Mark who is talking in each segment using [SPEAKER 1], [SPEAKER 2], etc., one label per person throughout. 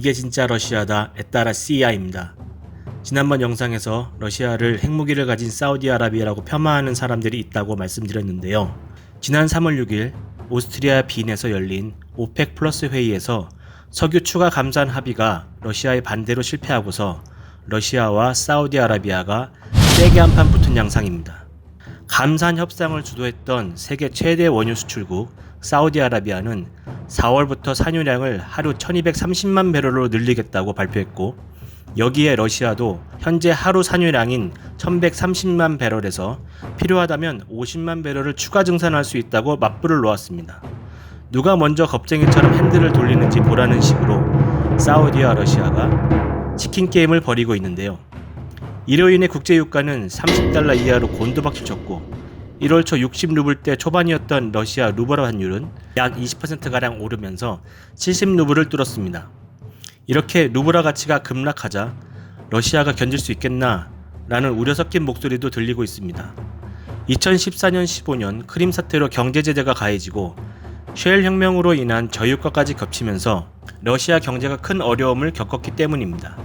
[SPEAKER 1] 이게 진짜 러시아다 에따라시아입니다. 지난번 영상에서 러시아를 핵무기를 가진 사우디아라비아라고 폄하하는 사람들이 있다고 말씀드렸는데요. 지난 3월 6일 오스트리아 빈에서 열린 오펙 플러스 회의에서 석유 추가 감산 합의가 러시아의 반대로 실패하고서 러시아와 사우디아라비아가 세게 한판 붙은 양상입니다. 감산 협상을 주도했던 세계 최대 원유 수출국 사우디아라비아는 4월부터 산유량을 하루 1230만 배럴로 늘리겠다고 발표했고, 여기에 러시아도 현재 하루 산유량인 1130만 배럴에서 필요하다면 50만 배럴을 추가 증산할 수 있다고 맞불을 놓았습니다. 누가 먼저 겁쟁이처럼 핸들을 돌리는지 보라는 식으로 사우디와 러시아가 치킨 게임을 벌이고 있는데요. 이로 인해 국제유가는 30달러 이하로 곤두박질 쳤고, 1월 초 60루블대 초반이었던 러시아 루블 환율은 약 20%가량 오르면서 70루블을 뚫었습니다. 이렇게 루블화 가치가 급락하자 러시아가 견딜 수 있겠나 라는 우려 섞인 목소리도 들리고 있습니다. 2014년 15년 크림 사태로 경제 제재가 가해지고 쉘 혁명으로 인한 저유가까지 겹치면서 러시아 경제가 큰 어려움을 겪었기 때문입니다.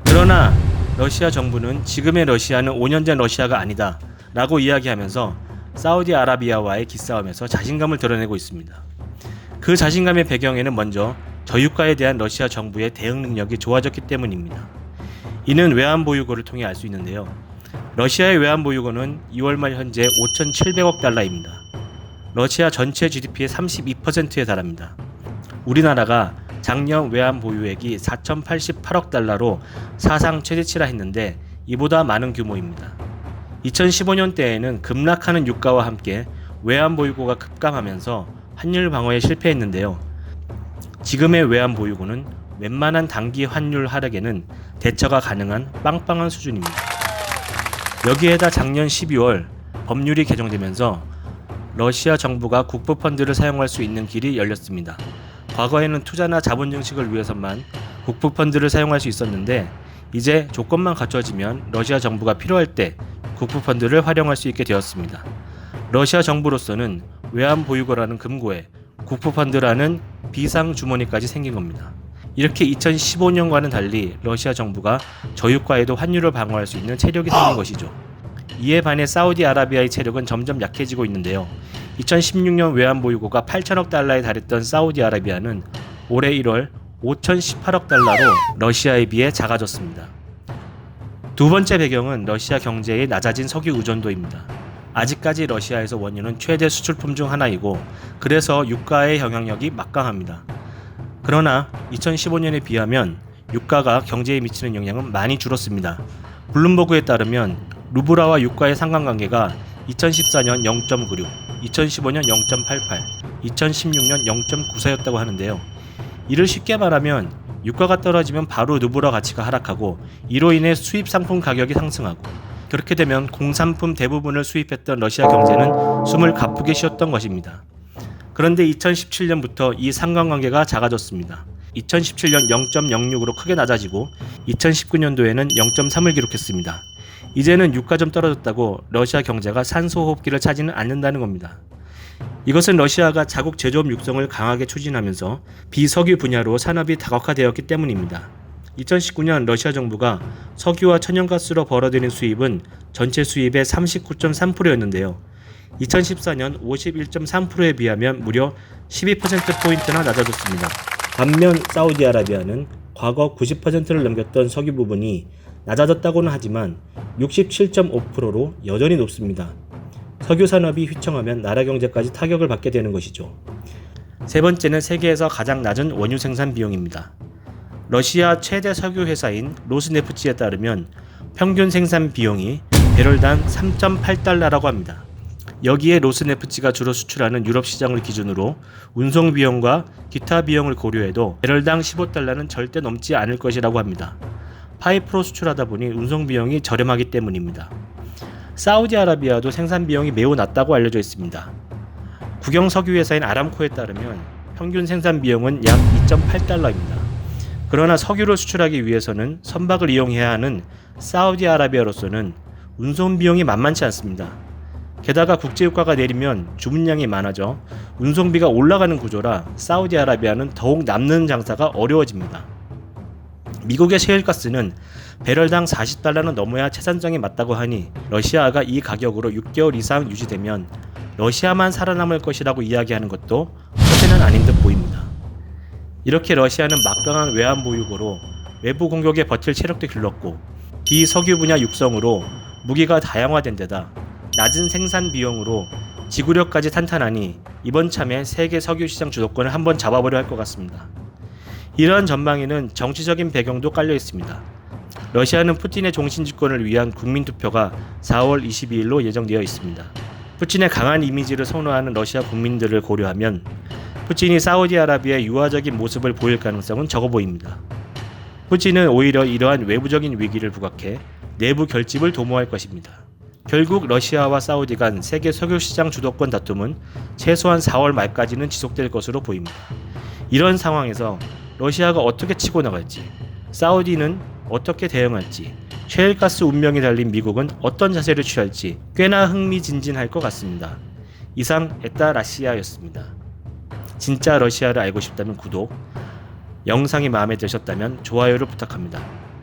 [SPEAKER 1] 그러나 러시아 정부는 지금의 러시아는 5년 전 러시아가 아니다 라고 이야기하면서 사우디아라비아와의 기싸움에서 자신감을 드러내고 있습니다. 그 자신감의 배경에는 먼저 저유가에 대한 러시아 정부의 대응 능력이 좋아졌기 때문입니다. 이는 외환보유고를 통해 알 수 있는데요. 러시아의 외환보유고는 2월 말 현재 5,700억 달러입니다. 러시아 전체 GDP의 32%에 달합니다. 우리나라가 작년 외환보유액이 4,088억 달러로 사상 최대치라 했는데 이보다 많은 규모입니다. 2015년대에는 급락하는 유가와 함께 외환보유고가 급감하면서 환율 방어에 실패했는데요. 지금의 외환보유고는 웬만한 단기 환율 하락에는 대처가 가능한 빵빵한 수준입니다. 여기에다 작년 12월 법률이 개정되면서 러시아 정부가 국부펀드를 사용할 수 있는 길이 열렸습니다. 과거에는 투자나 자본 증식을 위해서만 국부펀드를 사용할 수 있었는데, 이제 조건만 갖춰지면 러시아 정부가 필요할 때 국부펀드를 활용할 수 있게 되었습니다. 러시아 정부로서는 외환보유고라는 금고에 국부펀드라는 비상주머니까지 생긴 겁니다. 이렇게 2015년과는 달리 러시아 정부가 저유가에도 환율을 방어할 수 있는 체력이 생긴 것이죠. 이에 반해 사우디아라비아의 체력은 점점 약해지고 있는데요. 2016년 외환보유고가 8천억 달러에 달했던 사우디아라비아는 올해 1월 5,018억 달러로 러시아에 비해 작아졌습니다. 두 번째 배경은 러시아 경제의 낮아진 석유 의존도입니다. 아직까지 러시아에서 원유는 최대 수출품 중 하나이고, 그래서 유가의 영향력이 막강합니다. 그러나 2015년에 비하면 유가가 경제에 미치는 영향은 많이 줄었습니다. 블룸버그에 따르면 루블화와 유가의 상관관계가 2014년 0.96, 2015년 0.88, 2016년 0.94였다고 하는데요. 이를 쉽게 말하면 유가가 떨어지면 바로 루블화 가치가 하락하고, 이로 인해 수입 상품 가격이 상승하고, 그렇게 되면 공산품 대부분을 수입했던 러시아 경제는 숨을 가쁘게 쉬었던 것입니다. 그런데 2017년부터 이 상관관계가 작아졌습니다. 2017년 0.06으로 크게 낮아지고 2019년도에는 0.3을 기록했습니다. 이제는 유가 좀 떨어졌다고 러시아 경제가 산소호흡기를 차지는 않는다는 겁니다. 이것은 러시아가 자국 제조업 육성을 강하게 추진하면서 비석유 분야로 산업이 다각화되었기 때문입니다. 2019년 러시아 정부가 석유와 천연가스로 벌어들인 수입은 전체 수입의 39.3%였는데요. 2014년 51.3%에 비하면 무려 12%포인트나 낮아졌습니다. 반면 사우디아라비아는 과거 90%를 넘겼던 석유 부분이 낮아졌다고는 하지만 67.5%로 여전히 높습니다. 석유 산업이 휘청하면 나라 경제까지 타격을 받게 되는 것이죠. 세 번째는 세계에서 가장 낮은 원유 생산 비용입니다. 러시아 최대 석유 회사인 로스네프치에 따르면 평균 생산 비용이 배럴당 3.8달러라고 합니다. 여기에 로스네프치가 주로 수출하는 유럽 시장을 기준으로 운송 비용과 기타 비용을 고려해도 배럴당 15달러는 절대 넘지 않을 것이라고 합니다. 파이프로 수출하다 보니 운송 비용이 저렴하기 때문입니다. 사우디아라비아도 생산 비용이 매우 낮다고 알려져 있습니다. 국영 석유 회사인 아람코에 따르면 평균 생산 비용은 약 2.8달러입니다. 그러나 석유를 수출하기 위해서는 선박을 이용해야 하는 사우디아라비아로서는 운송 비용이 만만치 않습니다. 게다가 국제유가가 내리면 주문량이 많아져 운송비가 올라가는 구조라 사우디아라비아는 더욱 남는 장사가 어려워집니다. 미국의 셰일가스는 배럴당 40달러는 넘어야 채산정이 맞다고 하니 러시아가 이 가격으로 6개월 이상 유지되면 러시아만 살아남을 것이라고 이야기하는 것도 허세는 아닌 듯 보입니다. 이렇게 러시아는 막강한 외환 보유고로 외부 공격에 버틸 체력도 길렀고 비석유 분야 육성으로 무기가 다양화된 데다 낮은 생산 비용으로 지구력까지 탄탄하니 이번 참에 세계 석유 시장 주도권을 한번 잡아보려 할 것 같습니다. 이러한 전망에는 정치적인 배경도 깔려 있습니다. 러시아는 푸틴의 종신 집권을 위한 국민투표가 4월 22일로 예정되어 있습니다. 푸틴의 강한 이미지를 선호하는 러시아 국민들을 고려하면 푸틴이 사우디아라비아의 유화적인 모습을 보일 가능성은 적어 보입니다. 푸틴은 오히려 이러한 외부적인 위기를 부각해 내부 결집을 도모할 것입니다. 결국 러시아와 사우디 간 세계 석유시장 주도권 다툼은 최소한 4월 말까지는 지속될 것으로 보입니다. 이런 상황에서 러시아가 어떻게 치고 나갈지, 사우디는 어떻게 대응할지, 셰일가스 운명이 달린 미국은 어떤 자세를 취할지 꽤나 흥미진진할 것 같습니다. 이상 에따라시아였습니다. 진짜 러시아를 알고 싶다면 구독, 영상이 마음에 드셨다면 좋아요를 부탁합니다.